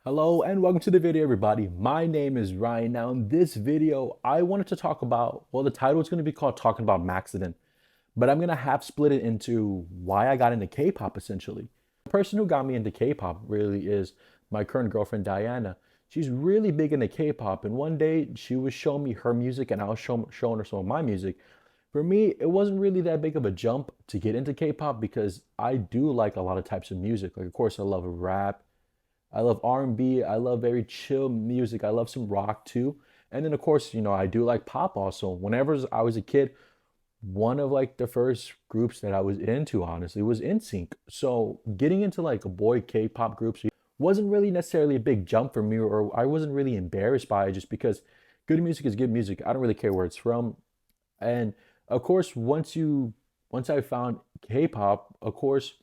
Hello and welcome to the video, everybody. My name is Ryan. Now in this video, I wanted to talk about, well, the title is going to be called Talking About Maxident, but I'm going to half split it into why I got into K-pop essentially. The person who got me into K-pop really is my current girlfriend, Diana. She's really big into K-pop, and one day she was showing me her music and I was showing her some of my music. For me, it wasn't really that big of a jump to get into K-pop because I do like a lot of types of music. Like, of course, I love rap, I love R&B. I love very chill music. I love some rock too. And then of course, I do like pop also. Whenever I was a kid, one of like the first groups that I was into honestly was NSYNC. So getting into like a boy K-pop groups wasn't really necessarily a big jump for me, or I wasn't really embarrassed by it just because good music is good music. I don't really care where it's from. And of course, once I found K-pop, of course,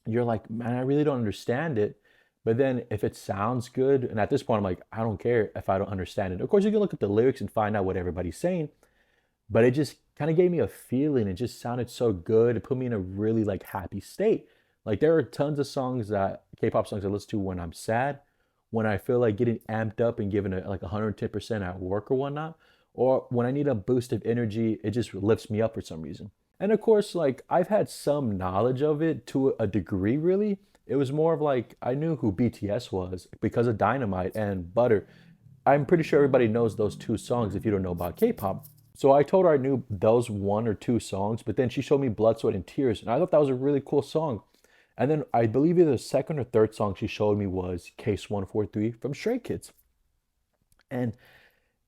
you're like, man, I really don't understand it. But then if it sounds good, and at this point, I'm like, I don't care if I don't understand it. Of course, you can look at the lyrics and find out what everybody's saying, but it just kind of gave me a feeling. It just sounded so good. It put me in a really like happy state. Like there are tons of songs that K-pop songs I listen to when I'm sad, when I feel like getting amped up and giving it like 110% at work or whatnot, or when I need a boost of energy, it just lifts me up for some reason. And of course, like I've had some knowledge of it to a degree, really. It was more of like I knew who BTS was because of Dynamite and Butter. I'm pretty sure everybody knows those two songs if you don't know about K-pop. So I told her I knew those one or two songs, but then she showed me Blood, Sweat, and Tears, and I thought that was a really cool song. And then I believe either the second or third song she showed me was Case 143 from Stray Kids. And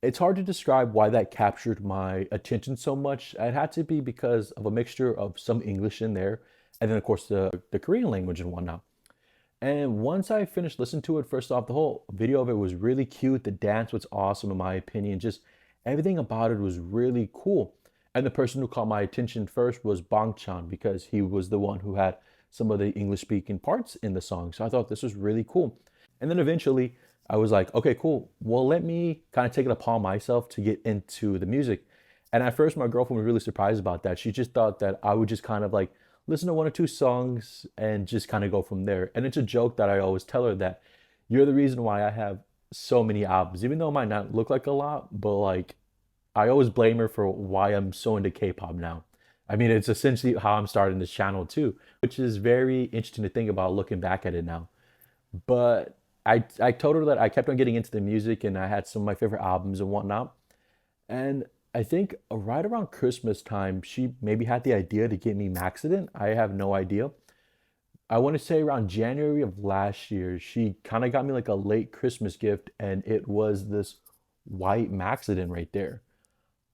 it's hard to describe why that captured my attention so much. It had to be because of a mixture of some English in there, and then of course the Korean language and whatnot. And once I finished listening to it, first off, the whole video of it was really cute. The dance was awesome, in my opinion. Just everything about it was really cool. And the person who caught my attention first was Bang Chan because he was the one who had some of the English speaking parts in the song. So I thought this was really cool. And then eventually I was like, okay, cool. Well, let me kind of take it upon myself to get into the music. And at first, my girlfriend was really surprised about that. She just thought that I would just kind of like listen to one or two songs and just kind of go from there. And it's a joke that I always tell her that you're the reason why I have so many albums, even though it might not look like a lot, but like I always blame her for why I'm so into K-pop now. I mean, it's essentially how I'm starting this channel too, which is very interesting to think about looking back at it now. But I told her that I kept on getting into the music and I had some of my favorite albums and whatnot. And I think right around Christmas time, she maybe had the idea to get me Maxident. I have no idea. I want to say around January of last year, she kind of got me like a late Christmas gift, and it was this white Maxident right there.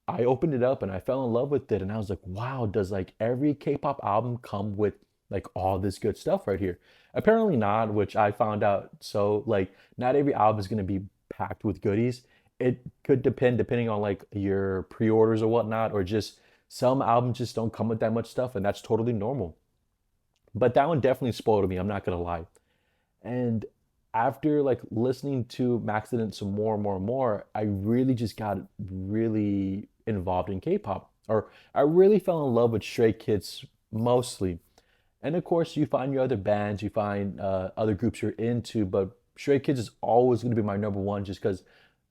I opened it up and I fell in love with it, and I was like, wow, does like every K-pop album come with like all this good stuff right here? Apparently not, which I found out. So like not every album is going to be packed with goodies. It could depend depending on like your pre-orders or whatnot, or just some albums just don't come with that much stuff, and that's totally normal. But that one definitely spoiled me, I'm not gonna lie. And after like listening to Maxident some more and more and more, I really just got really involved in K-pop. Or I really fell in love with Stray Kids mostly. And of course, you find your other bands, you find other groups you're into, but Stray Kids is always going to be my number one just because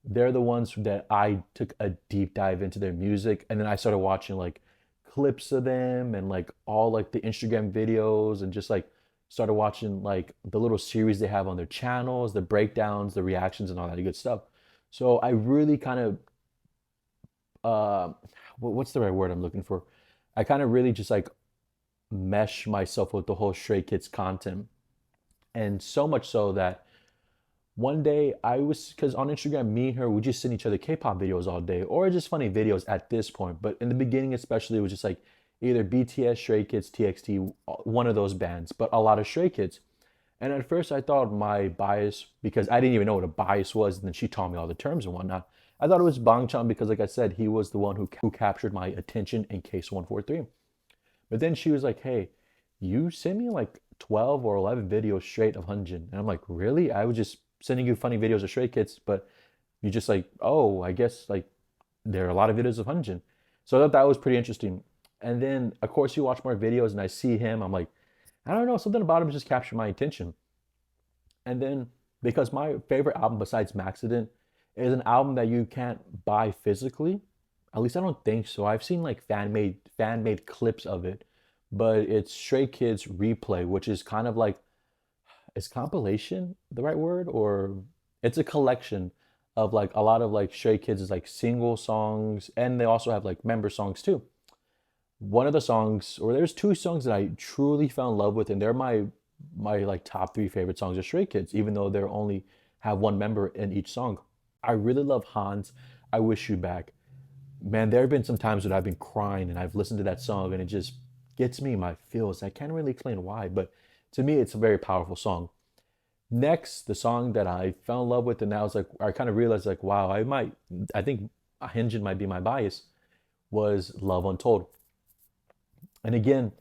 they're the ones that I took a deep dive into their music. And then I started watching like clips of them and like all like the Instagram videos and just like started watching like the little series they have on their channels, the breakdowns, the reactions, and all that good stuff. So I really kind of, uh, what's the right word I'm looking for? I kind of really just like mesh myself with the whole Stray Kids content. And so much so that one day I was, because on Instagram, me and her, we just send each other K-pop videos all day, or just funny videos at this point. But in the beginning, especially, it was just like either BTS, Stray Kids, TXT, one of those bands, but a lot of Stray Kids. And at first, I thought my bias, because I didn't even know what a bias was, and then she taught me all the terms and whatnot. I thought it was Bang Chan because, like I said, he was the one who captured my attention in Case 143. But then she was like, hey, you sent me like 12 or 11 videos straight of Hunjin. And I'm like, really? I was just sending you funny videos of Stray Kids, but you just like, oh, I guess like there are a lot of videos of Hunjin. So I thought that was pretty interesting. And then, of course, you watch more videos and I see him. I'm like, I don't know, something about him just captured my attention. And then because my favorite album besides Maxident is an album that you can't buy physically. At least I don't think so. I've seen like fan made clips of it, but it's Stray Kids Replay, which is kind of like, is compilation the right word? Or it's a collection of like a lot of like Stray Kids' like single songs, and they also have like member songs too. One of the songs, or there's two songs that I truly fell in love with, and they're my like top three favorite songs of Stray Kids, even though they're only have one member in each song. I really love Hans, I Wish You Back. Man, there have been some times when I've been crying and I've listened to that song and it just gets me in my feels. I can't really explain why, but to me it's a very powerful song. Next, the song that I fell in love with, and I was like, I kind of realized like, wow, I think Hyunjin might be my bias, was Love Untold. And again,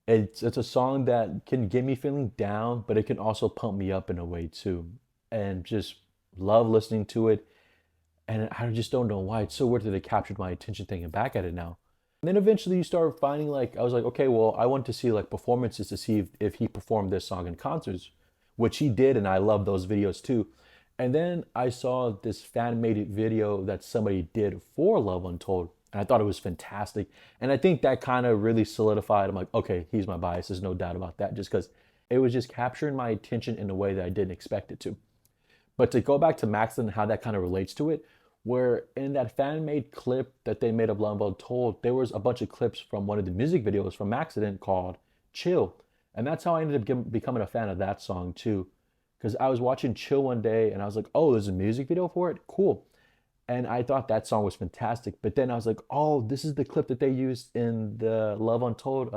it's a song that can get me feeling down, but it can also pump me up in a way too. And just love listening to it. And I just don't know why it's so weird that it captured my attention thinking back at it now. And then eventually you start finding like, I was like, okay, well, I want to see like performances to see if he performed this song in concerts, which he did, and I love those videos too. And then I saw this fan made video that somebody did for Love Untold, and I thought it was fantastic. And I think that kind of really solidified. I'm like, okay, he's my bias. There's no doubt about that, just because it was just capturing my attention in a way that I didn't expect it to. But to go back to Max and how that kind of relates to it, where in that fan made clip that they made of Love Untold, there was a bunch of clips from one of the music videos from Maxident called Chill. And that's how I ended up becoming a fan of that song too. Because I was watching Chill one day and I was like, oh, there's a music video for it? Cool. And I thought that song was fantastic. But then I was like, oh, this is the clip that they used in the Love Untold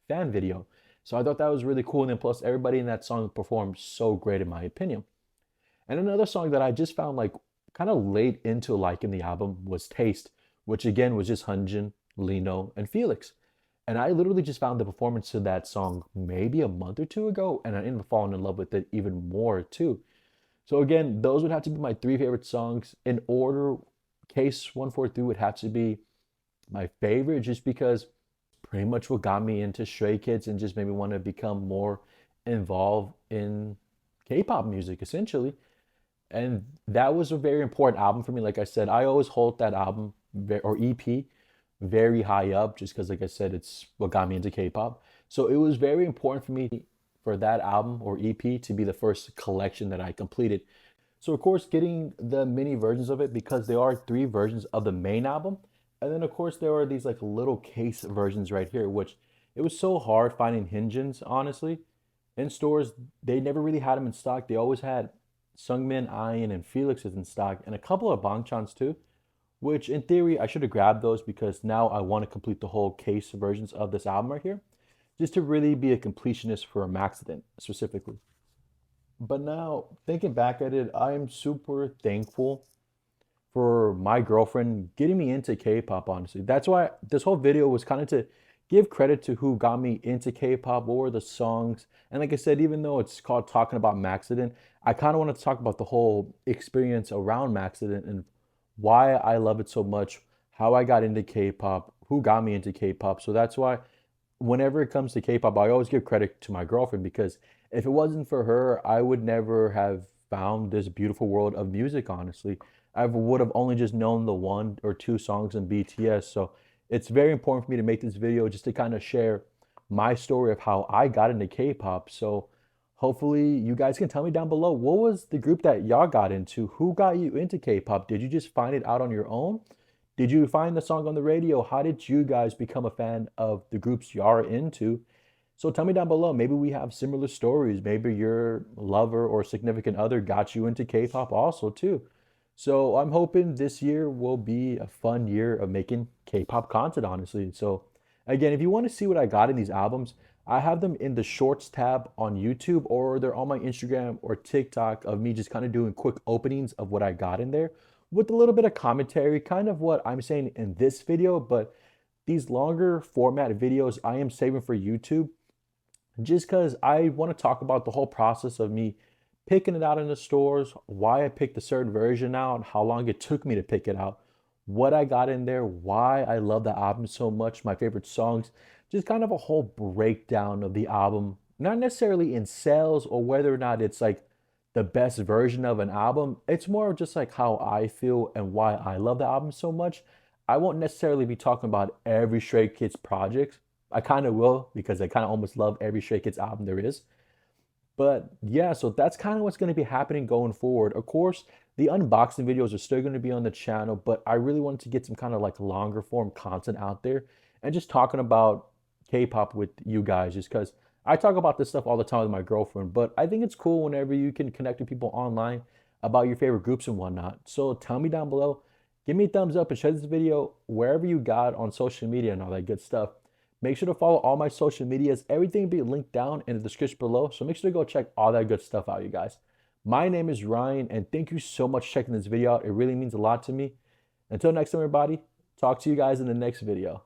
fan video. So I thought that was really cool. And then plus, everybody in that song performed so great, in my opinion. And another song that I just found like kind of late into liking the album was Taste, which again was just Hyunjin, Lino, and Felix. And I literally just found the performance to that song maybe a month or two ago, and I ended up falling in love with it even more too. So again, those would have to be my three favorite songs. In order, Case 143 would have to be my favorite, just because pretty much what got me into Stray Kids and just made me want to become more involved in K-pop music, essentially. And that was a very important album for me. Like I said, I always hold that album or EP very high up, just because, like I said, it's what got me into K-pop. So it was very important for me for that album or EP to be the first collection that I completed. So of course, getting the mini versions of it, because there are three versions of the main album, and then of course there are these like little case versions right here, which it was so hard finding Hyunjin's, honestly, in stores. They never really had them in stock. They always had Sungmin, Ian, and Felix's in stock, and a couple of Bangchan's too, which in theory I should have grabbed those, because now I want to complete the whole case versions of this album right here, just to really be a completionist for a Maxident specifically. But now thinking back at it, I am super thankful for my girlfriend getting me into K-pop, honestly. That's why this whole video was kind of to give credit to who got me into K-pop, what were the songs. And like I said, even though it's called Talking About Maxident, I kind of wanted to talk about the whole experience around Maxident and why I love it so much, how I got into K-pop, who got me into K-pop. So that's why whenever it comes to K-pop, I always give credit to my girlfriend, because if it wasn't for her, I would never have found this beautiful world of music, honestly. I would have only just known the one or two songs in BTS. So it's very important for me to make this video just to kind of share my story of how I got into K-pop. So hopefully you guys can tell me down below, what was the group that y'all got into? Who got you into K-pop? Did you just find it out on your own? Did you find the song on the radio? How did you guys become a fan of the groups you are into? So tell me down below. Maybe we have similar stories. Maybe your lover or significant other got you into K-pop also too. So I'm hoping this year will be a fun year of making K-pop content, honestly. So again, if you want to see what I got in these albums, I have them in the shorts tab on YouTube, or they're on my Instagram or TikTok of me just kind of doing quick openings of what I got in there with a little bit of commentary, kind of what I'm saying in this video. But these longer format videos I am saving for YouTube, just because I want to talk about the whole process of me picking it out in the stores, why I picked a certain version out, how long it took me to pick it out, what I got in there, why I love the album so much, my favorite songs, just kind of a whole breakdown of the album, not necessarily in sales or whether or not it's like the best version of an album. It's more of just like how I feel and why I love the album so much. I won't necessarily be talking about every Stray Kids project. I kind of will because I kind of almost love every Stray Kids album there is. But yeah, so that's kind of what's going to be happening going forward. Of course, the unboxing videos are still going to be on the channel, but I really wanted to get some kind of like longer form content out there and just talking about K-pop with you guys, just because I talk about this stuff all the time with my girlfriend, but I think it's cool whenever you can connect with people online about your favorite groups and whatnot. So tell me down below, give me a thumbs up and share this video wherever you got on social media and all that good stuff. Make sure to follow all my social medias. Everything will be linked down in the description below. So make sure to go check all that good stuff out, you guys. My name is Ryan, and thank you so much for checking this video out. It really means a lot to me. Until next time, everybody, talk to you guys in the next video.